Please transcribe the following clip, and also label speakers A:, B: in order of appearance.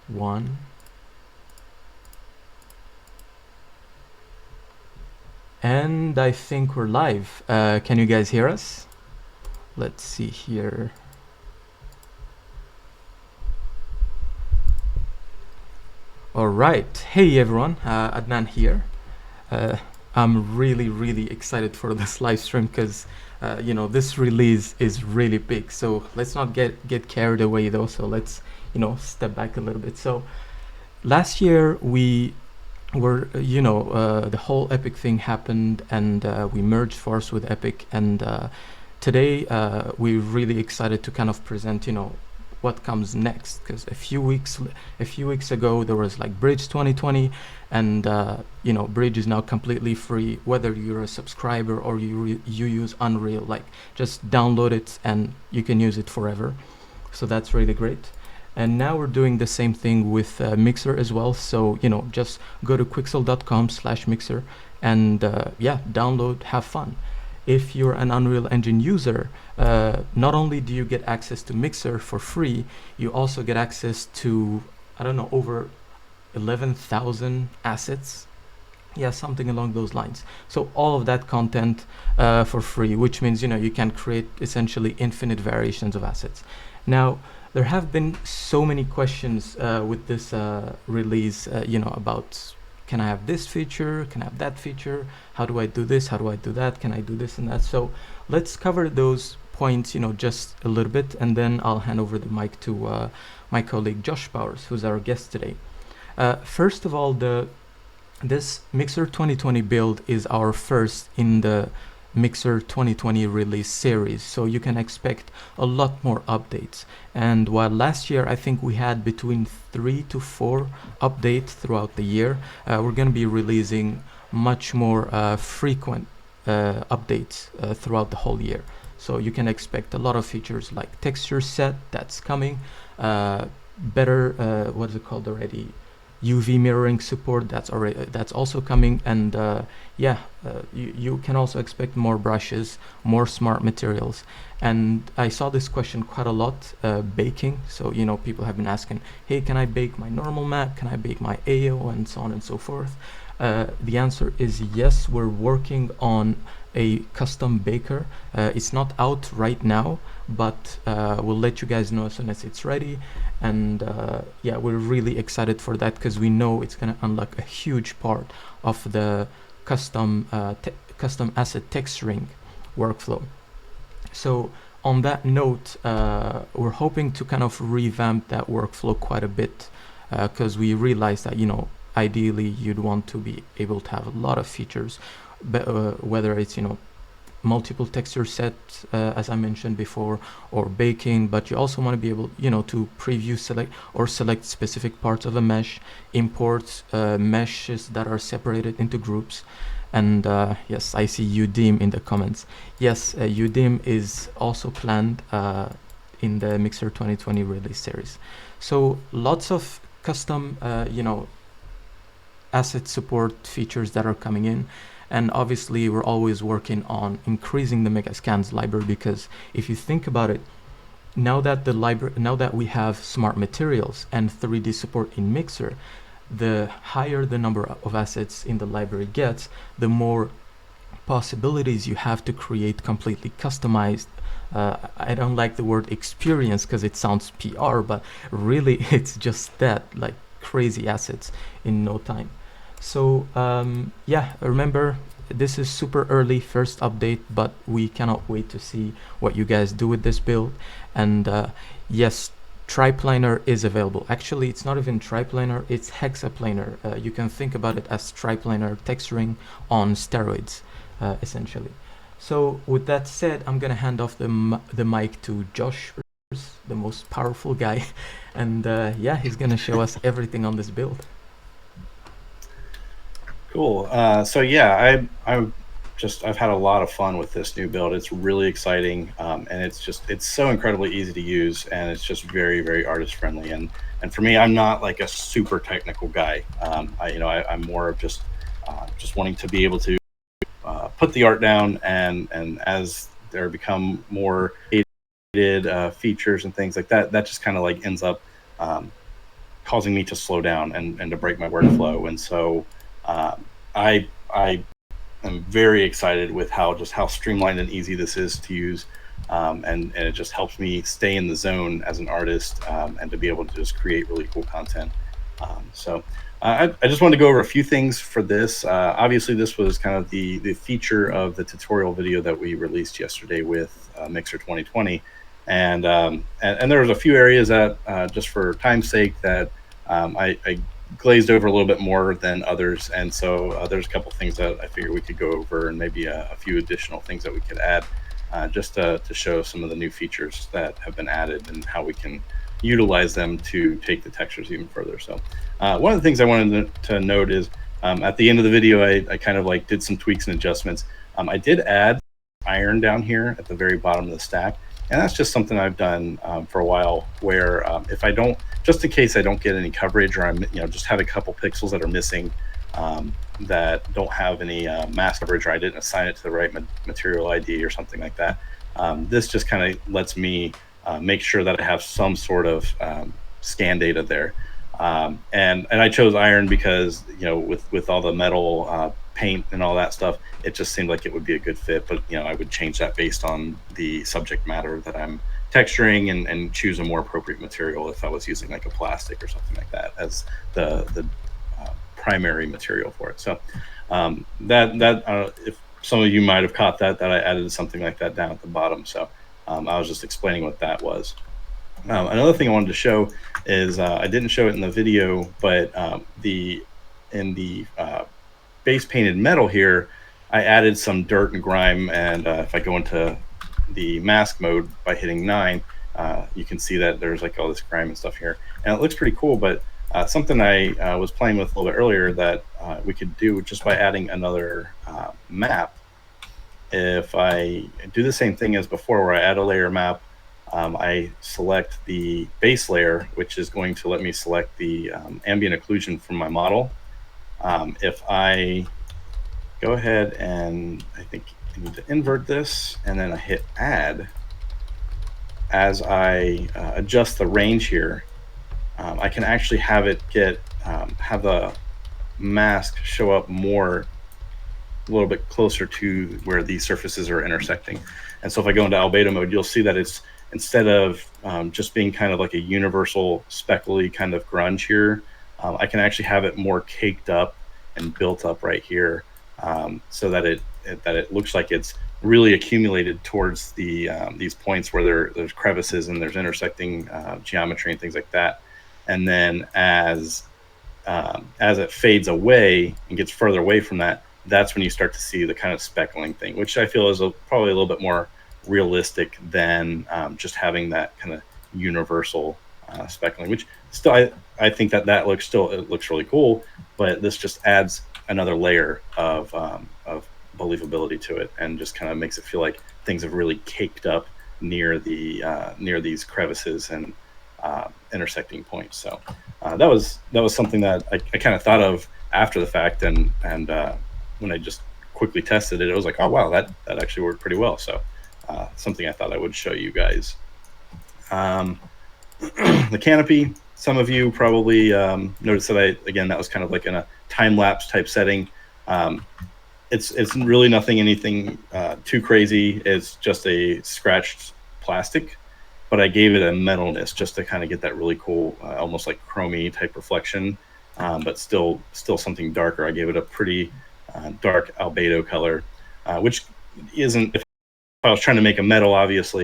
A: 1. And I think we're live. Can you guys hear us? Let's see here. All right. Hey everyone, Adnan here. I'm really excited for this live stream because this release is really big. So let's not get carried away though. So let's step back a little bit. So last year we were the whole Epic thing happened, and we merged force with Epic, and today we're really excited to kind of present what comes next, because a few weeks ago there was like Bridge 2020, and Bridge is now completely free, whether you're a subscriber or you use Unreal. Like, just download it and you can use it forever. So that's really great. And now we're doing the same thing with Mixer as well. So just go to quixel.com/mixer and download, have fun. If you're an Unreal Engine user, not only do you get access to Mixer for free, you also get access to, I don't know, over 11,000 assets. Yeah, something along those lines. So all of that content for free, which means you can create essentially infinite variations of assets. Now, there have been so many questions with this release, about, can I have this feature? Can I have that feature? How do I do this? How do I do that? Can I do this and that? So let's cover those points, just a little bit, and then I'll hand over the mic to my colleague Josh Powers, who's our guest today. First of all, this Mixer 2020 build is our first in the Mixer 2020 release series, so you can expect a lot more updates. And while last year I think we had between 3 to 4 updates throughout the year, we're going to be releasing much more frequent updates throughout the whole year. So you can expect a lot of features like texture set, that's coming, better what is it called already, UV mirroring support, that's also coming, and you can also expect more brushes, more smart materials. And I saw this question quite a lot, baking. So people have been asking, hey, can I bake my normal map? Can I bake my AO, and so on and so forth? The answer is yes. We're working on a custom baker. It's not out right now, but we'll let you guys know as soon as it's ready. And we're really excited for that, because we know it's going to unlock a huge part of the custom asset texturing workflow. So on that note, we're hoping to kind of revamp that workflow quite a bit, because we realized that ideally you'd want to be able to have a lot of features, whether it's multiple texture sets, as I mentioned before, or baking, but you also want to be able to preview, select specific parts of a mesh, import meshes that are separated into groups. And yes, I see UDIM in the comments. Yes, UDIM is also planned in the Mixer 2020 release series. So lots of custom asset support features that are coming in. And obviously we're always working on increasing the Megascans library, because if you think about it, now that we have smart materials and 3D support in Mixer, the higher the number of assets in the library gets, the more possibilities you have to create completely customized, I don't like the word experience because it sounds PR, but really it's just that, like, crazy assets in no time. So remember, this is super early, first update, but we cannot wait to see what you guys do with this build. And yes, triplanar is available. Actually, it's not even triplanar, it's hexaplanar. You can think about it as triplanar texturing on steroids, essentially. So with that said, I'm gonna hand off the mic to Josh, the most powerful guy, and he's gonna show us everything on this build.
B: Cool. I've had a lot of fun with this new build. It's really exciting, and it's so incredibly easy to use, and it's just very artist friendly. And for me, I'm not like a super technical guy. I'm more of just wanting to be able to put the art down, and as there become more features and things like that, that just kind of like ends up causing me to slow down and to break my workflow. And so I am very excited with how streamlined and easy this is to use. And it just helps me stay in the zone as an artist, and to be able to just create really cool content. I just wanted to go over a few things for this. Obviously, this was kind of the feature of the tutorial video that we released yesterday with Mixer 2020. And there was a few areas that, just for time's sake, that I glazed over a little bit more than others. And so there's a couple things that I figured we could go over, and maybe a few additional things that we could add, just to show some of the new features that have been added and how we can utilize them to take the textures even further. So one of the things I wanted to note is, at the end of the video, I kind of like did some tweaks and adjustments. I did add iron down here at the very bottom of the stack. And that's just something I've done for a while, where if I don't, just in case I don't get any coverage, or I'm, just have a couple pixels that are missing, that don't have any mask coverage, or I didn't assign it to the right material ID or something like that. This just kind of lets me make sure that I have some sort of scan data there. And I chose iron because, with all the metal paint and all that stuff, it just seemed like it would be a good fit. But I would change that based on the subject matter that I'm texturing, and choose a more appropriate material if I was using like a plastic or something like that as the primary material for it. So if some of you might have caught that I added something like that down at the bottom. So I was just explaining what that was. Another thing I wanted to show is, I didn't show it in the video, but in the base painted metal here, I added some dirt and grime. And if I go into the mask mode by hitting 9, you can see that there's like all this grime and stuff here, and it looks pretty cool. But something I was playing with a little bit earlier that we could do just by adding another map. If I do the same thing as before, where I add a layer map, I select the base layer, which is going to let me select the ambient occlusion from my model. If I go ahead and I think I need to invert this, and then I hit add, as I adjust the range here, I can actually have it have the mask show up more, a little bit closer to where these surfaces are intersecting. And so if I go into albedo mode, you'll see that it's, instead of just being kind of like a universal speckly kind of grunge here, I can actually have it more caked up and built up right here, so that it looks like it's really accumulated towards the these points where there's crevices and there's intersecting geometry and things like that. And then as it fades away and gets further away from that, that's when you start to see the kind of speckling thing, which I feel is probably a little bit more realistic than just having that kind of universal speckling, which still I think that looks really cool, but this just adds another layer of believability to it, and just kind of makes it feel like things have really caked up near these crevices and intersecting points. So that was something that I kind of thought of after the fact, and when I just quickly tested it, it was like, oh wow, that actually worked pretty well. So something I thought I would show you guys. The canopy, some of you probably noticed that that was kind of like in a time-lapse type setting. It's really anything too crazy. It's just a scratched plastic, but I gave it a metalness just to kind of get that really cool, almost like chromey type reflection, but still something darker. I gave it a pretty dark albedo color, which isn't, if I was trying to make a metal, obviously